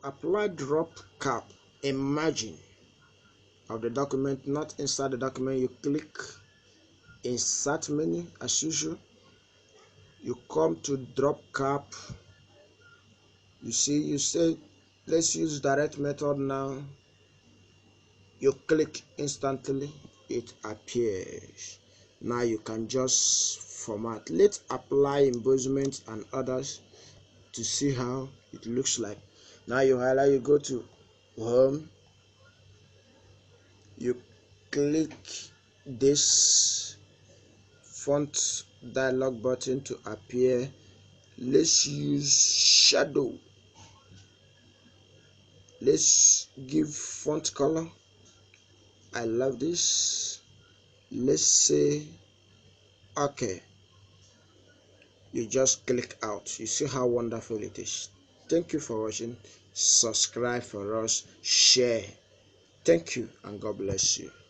apply drop cap in margin of the document, not inside the document. You click insert menu as usual. You come to drop cap. You see, you say let's use direct method now. You click, instantly it appears. Now you can just format. Let's apply embossment and others to see how it looks like. Now you highlight, you go to home, you click this font dialog button to appear. Let's use shadow. Let's give font color. I love this. Let's say okay. You just click out. You see how wonderful it is. Thank you for watching. Subscribe for us, share. Thank you and God bless you.